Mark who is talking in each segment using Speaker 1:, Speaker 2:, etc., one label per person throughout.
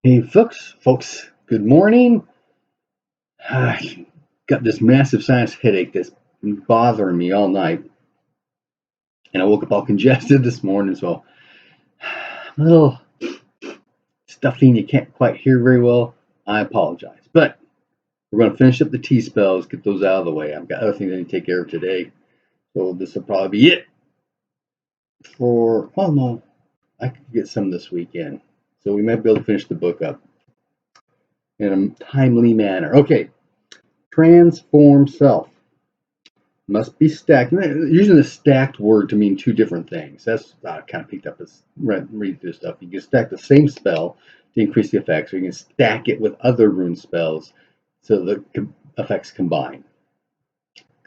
Speaker 1: Hey, folks, good morning. I got this massive sinus headache that's been bothering me all night, and I woke up all congested this morning, so I'm a little stuffy and you can't quite hear very well. I apologize, but we're going to finish up the T spells, get those out of the way. I've got other things I need to take care of today, so this will probably be it for. Well, no, I could get some this weekend, so we might be able to finish the book up in a timely manner. Okay, transform self. Must be stacked. Using the stacked word to mean two different things. That's kind of picked up as read through stuff. You can stack the same spell to increase the effects, or you can stack it with other rune spells so the effects combine.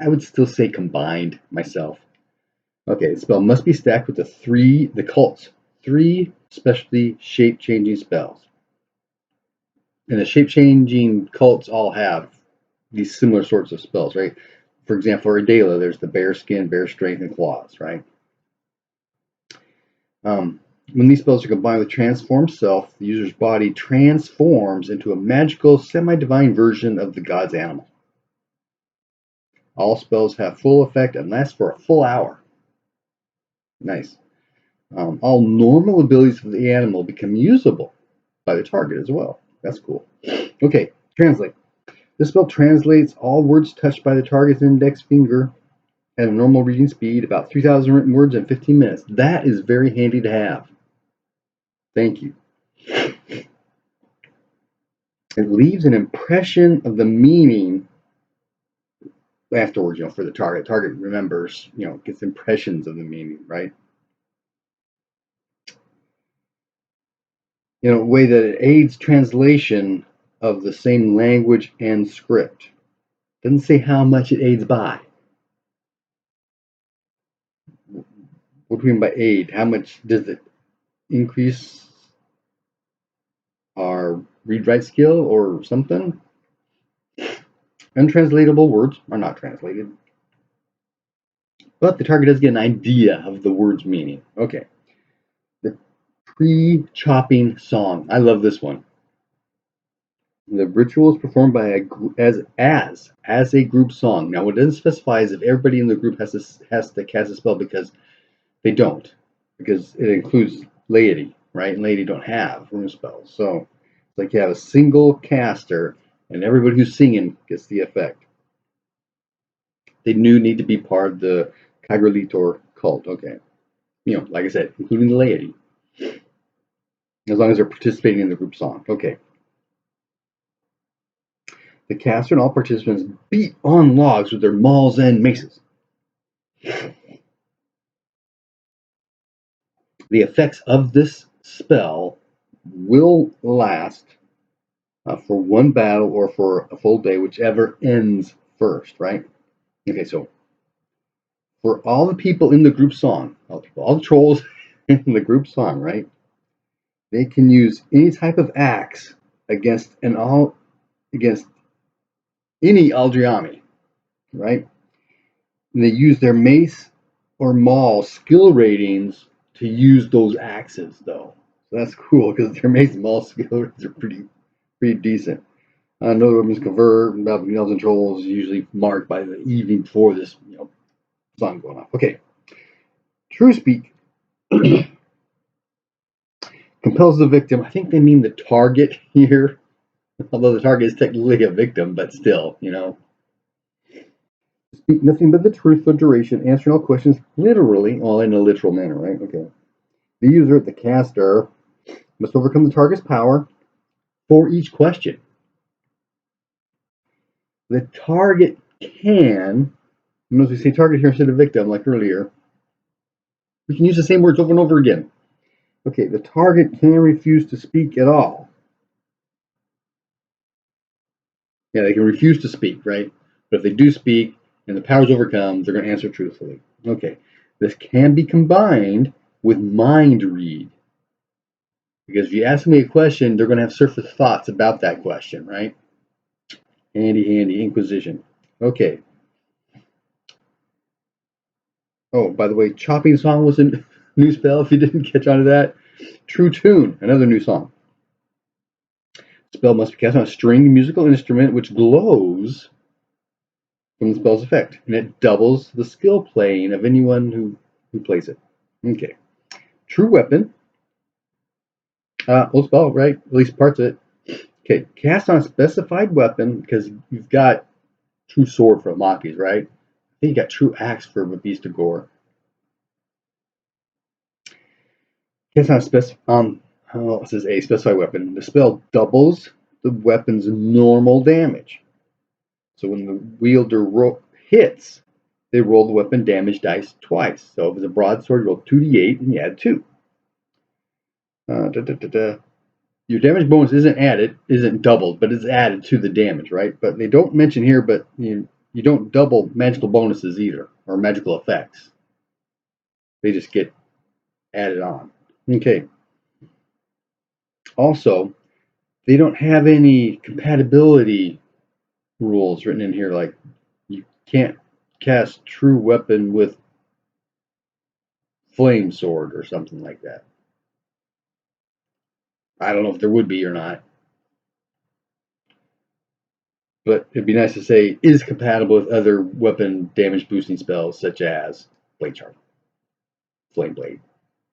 Speaker 1: I would still say combined myself. Okay, the spell must be stacked with the cult's three specialty shape-changing spells. And the shape-changing cults all have these similar sorts of spells, right? For example, for Adela, there's the bear skin, bear strength, and claws, right? When these spells are combined with transform self, the user's body transforms into a magical, semi-divine version of the god's animal. All spells have full effect and last for a full hour. Nice. All normal abilities of the animal become usable by the target as well. That's cool. Okay, translate. This spell translates all words touched by the target's index finger at a normal reading speed, about 3,000 written words in 15 minutes. That is very handy to have. Thank you. It leaves an impression of the meaning afterwards, for the target. Target remembers, gets impressions of the meaning, right? A way that it aids translation of the same language and script. Doesn't say how much it aids by. What do we mean by aid? How much does it increase our read-write skill or something? Untranslatable words are not translated. But the target does get an idea of the word's meaning. Okay. The pre-chopping song. I love this one. The ritual is performed by as a group song. Now, what it doesn't specify is if everybody in the group has to cast a spell, because they don't, because it includes laity, right? And laity don't have rune spells, so it's like you have a single caster, and everybody who's singing gets the effect. They do need to be part of the Kagralitor cult. Okay, like I said, including the laity, as long as they're participating in the group song. Okay. The caster and all participants beat on logs with their mauls and maces. The effects of this spell will last for one battle or for a full day, whichever ends first, right? Okay, so for all the people in the group song, all the trolls in the group song, right? They can use any type of axe against any Aldriami, right? And they use their mace or maul skill ratings to use those axes, though. So that's cool because their mace and maul skill ratings are pretty decent. No Romans convert about elves and trolls is usually marked by the evening before this, song going off. Okay. True speak compels the victim. I think they mean the target here, although the target is technically a victim, but still, Speak nothing but the truth for duration, answering all questions literally, all in a literal manner, right? Okay. The user, the caster, must overcome the target's power for each question. The target can, notice we say target here instead of victim, like earlier. We can use the same words over and over again. Okay, the target can refuse to speak at all. Yeah, they can refuse to speak, right? But if they do speak and the power's overcome, they're going to answer truthfully. Okay, this can be combined with mind read. Because if you ask me a question, they're going to have surface thoughts about that question, right? Handy Inquisition. Okay. Oh, by the way, Chopping Song was a new spell if you didn't catch on to that. True Tune, another new song. Spell must be cast on a stringed musical instrument which glows from the spell's effect, and it doubles the skill plane of anyone who plays it. Okay. True weapon. Whole spell, right? At least parts of it. Okay. Cast on a specified weapon because you've got true sword for Maki's, right? I think you got true axe for Beast of Gore. Cast on this is a specified weapon. The spell doubles the weapon's normal damage. So when the wielder hits, they roll the weapon damage dice twice. So if it's a broadsword, you roll 2d8 and you add 2. Your damage bonus isn't doubled, but it's added to the damage, right? But they don't mention here, but you don't double magical bonuses either, or magical effects. They just get added on. Okay. Also, they don't have any compatibility rules written in here, like you can't cast true weapon with flame sword or something like that. I don't know if there would be or not, but it'd be nice to say is compatible with other weapon damage boosting spells such as Blade Charm, Flame Blade,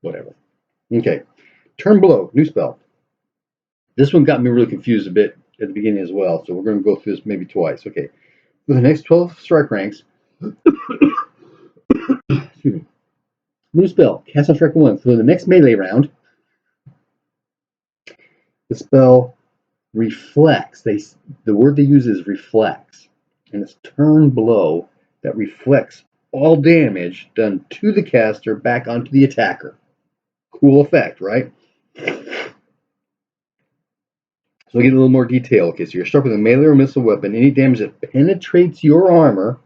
Speaker 1: whatever. Okay, Turn Blow, new spell. This one got me really confused a bit at the beginning as well, so we're going to go through this maybe twice. Okay, for the next 12 strike ranks, excuse me, new spell, cast on strike 1. For the next melee round, the spell reflects. The word they use is reflects, and it's Turn Blow that reflects all damage done to the caster back onto the attacker. Cool effect, right? So we get a little more detail. Okay, so you're struck with a melee or missile weapon. Any damage that penetrates your armor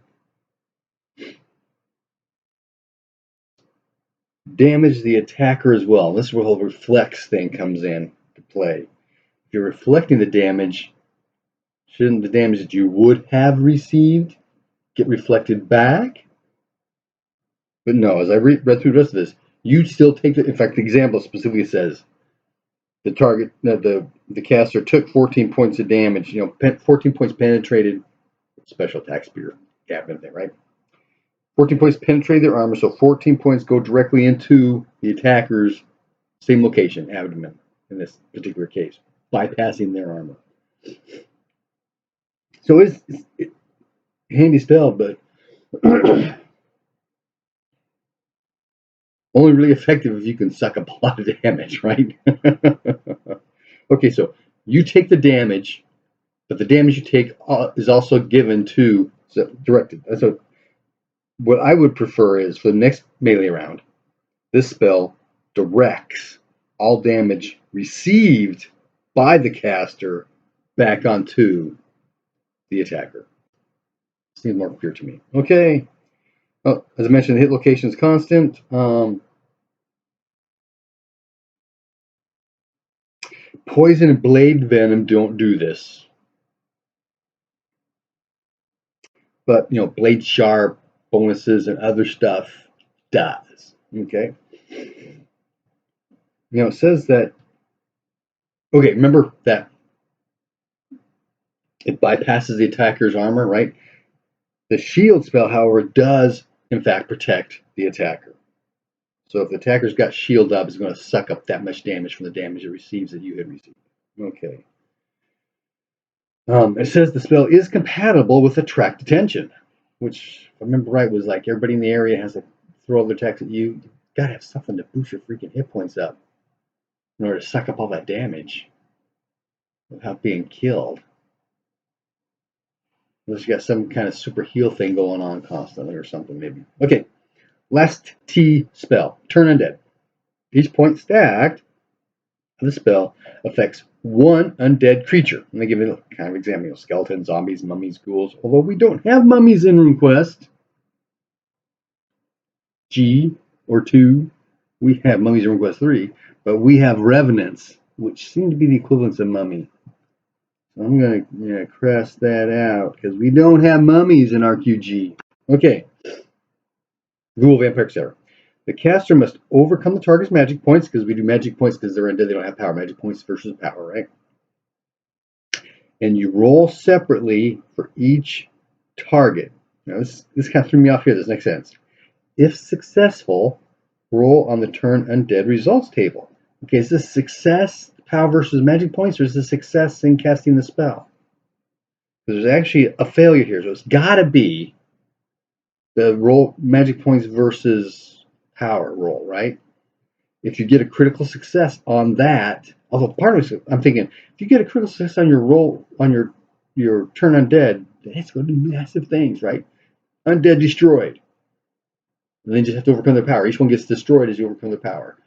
Speaker 1: damage the attacker as well. This is where the whole reflex thing comes in to play. If you're reflecting the damage, shouldn't the damage that you would have received get reflected back? But no, as I read through the rest of this, you still take the. In fact, the example specifically says the target, the caster took 14 points of damage. 14 points penetrated. Special attack spear, Gavin thing, right? 14 points penetrate their armor, so 14 points go directly into the attacker's same location, abdomen, in this particular case, bypassing their armor. So it's a handy spell, but only really effective if you can suck up a lot of damage, right? Okay, so you take the damage, but the damage you take is also given to, so directed. So what I would prefer is for the next melee round, this spell directs all damage received by the caster back onto the attacker. Seems more clear to me. Okay. Oh, as I mentioned, the hit location is constant. Poison and blade venom don't do this. But, blade sharp, bonuses, and other stuff does. Okay. It says that. Okay, remember that it bypasses the attacker's armor, right? The shield spell, however, does in fact protect the attacker. So if the attacker's got shield up, it's going to suck up that much damage from the damage it receives that you had received. Okay. It says the spell is compatible with Attract Attention, which, if I remember right, was like everybody in the area has to throw other attacks at you. You gotta have something to boost your freaking hit points up in order to suck up all that damage without being killed. Unless you got some kind of super heal thing going on constantly or something, maybe. Okay, last T spell, Turn Undead. Each point stacked of the spell affects one undead creature. And they give it a kind of example, skeletons, zombies, mummies, ghouls. Although we don't have mummies in Runequest G or 2, we have mummies in Runequest 3, but we have revenants, which seem to be the equivalents of mummy. So I'm going to cross that out because we don't have mummies in RQG. Okay. Ghoul, vampire, etc. The caster must overcome the target's magic points because we do magic points because they're undead, they don't have power. Magic points versus power, right? and you roll separately for each target. Now this kind of threw me off here, this next sentence. If successful, roll on the turn undead results table. Okay, is this success power versus magic points, or is this success in casting the spell? There's actually a failure here, so it's got to be the roll magic points versus power roll, right? If you get a critical success on that, although part of it, I'm thinking, if you get a critical success on your roll on your turn undead, that's going to do massive things, right? Undead destroyed. And then you just have to overcome their power. Each one gets destroyed as you overcome their power.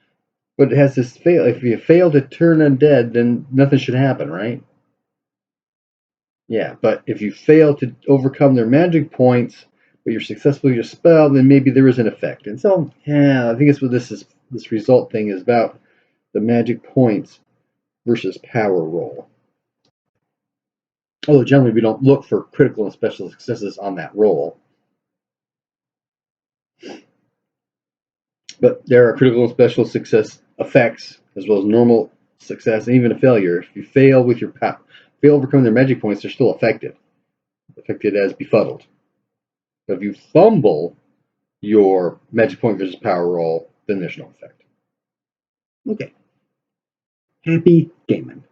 Speaker 1: But it has this fail. If you fail to turn undead, then nothing should happen, right? Yeah, but if you fail to overcome their magic points, but you're successful with your spell, then maybe there is an effect. And so, yeah, I think it's what this result thing is about, the magic points versus power roll. Although generally we don't look for critical and special successes on that roll. But there are critical and special success effects, as well as normal success and even a failure. If you fail with your fail overcoming their magic points, they're still affected as befuddled. But if you fumble your magic point versus power roll, then there's no effect. Okay. Happy gaming.